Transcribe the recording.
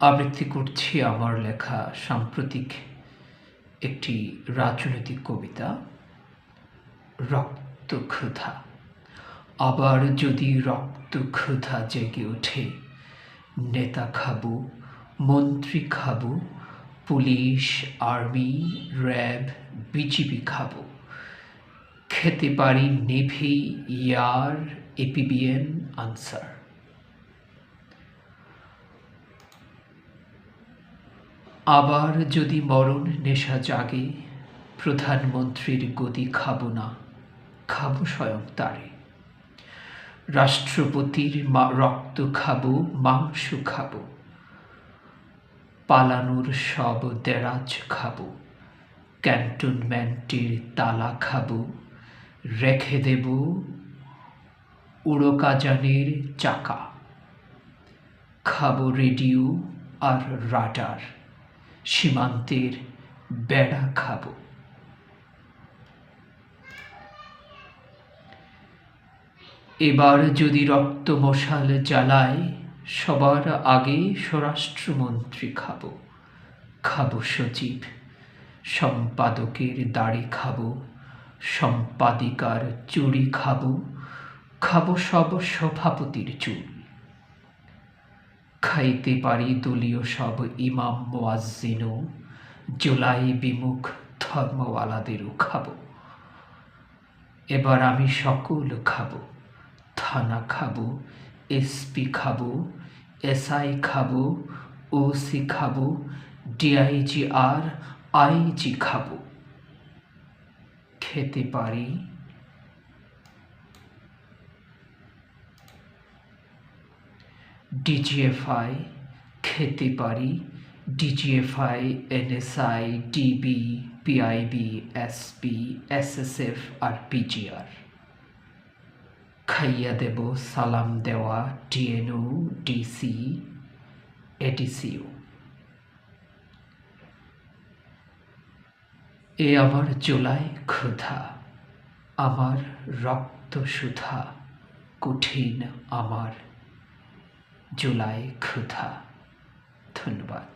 আবৃত্তি করছি আমার লেখা সাম্প্রতিক একটি রাজনৈতিক কবিতা, রক্তক্ষুধা। আবার যদি রক্তক্ষুধা জেগে ওঠে, নেতা খাবো, মন্ত্রী খাবো, পুলিশ, আর্মি, র্যাব, বিজিবি খাবো। খেতে পারি নেভি, ইয়ার, এপিবিএন, আনসার। আবার যদি মরণ নেশা জাগে, প্রধানমন্ত্রীর গদি খাবো না, খাবো স্বয়ং তারে। রাষ্ট্রপতির রক্ত খাবো, মাংস খাবো, পালানোর সব দেরাজ খাবো, ক্যান্টনমেন্টের তালা খাবো, রেখে দেব উড়োকাজানের চাকা। খাবো রেডিও আর রাডার, সীমান্তের বেড়া খাবো। এবার যদি রক্ত মশাল জ্বালায়, সবার আগে স্বরাষ্ট্রমন্ত্রী খাবো। খাবো সচিব, সম্পাদকের দাড়ি খাবো, সম্পাদিকার চুড়ি খাবো, খাবো সব সভাপতির চুল। খাইতে পারি দলীয় সব ইমাম মুয়াজ্জিনও, জুলাই বিমুখ ধর্মওয়ালাদেরও খাবো। এবার আমি সকল খাবো, থানা খাবো, এসপি খাবো, এসআই খাবো, ওসি খাবো, ডিআইজি আর আইজি খাবো। খেতে পারি ডিজিএফআই, খেতে পারি DGFI, NSI, DB, PIB, SP, SSF আর পিজিআর। খাইয়া দেব সালাম দেওয়া টিএনও, ডিসি, এডিসিও। এ আমার জুলাই ক্ষুধা, আমার রক্ত সুধা, কঠিন আমার জুলাই ক্ষুধা। ধন্যবাদ।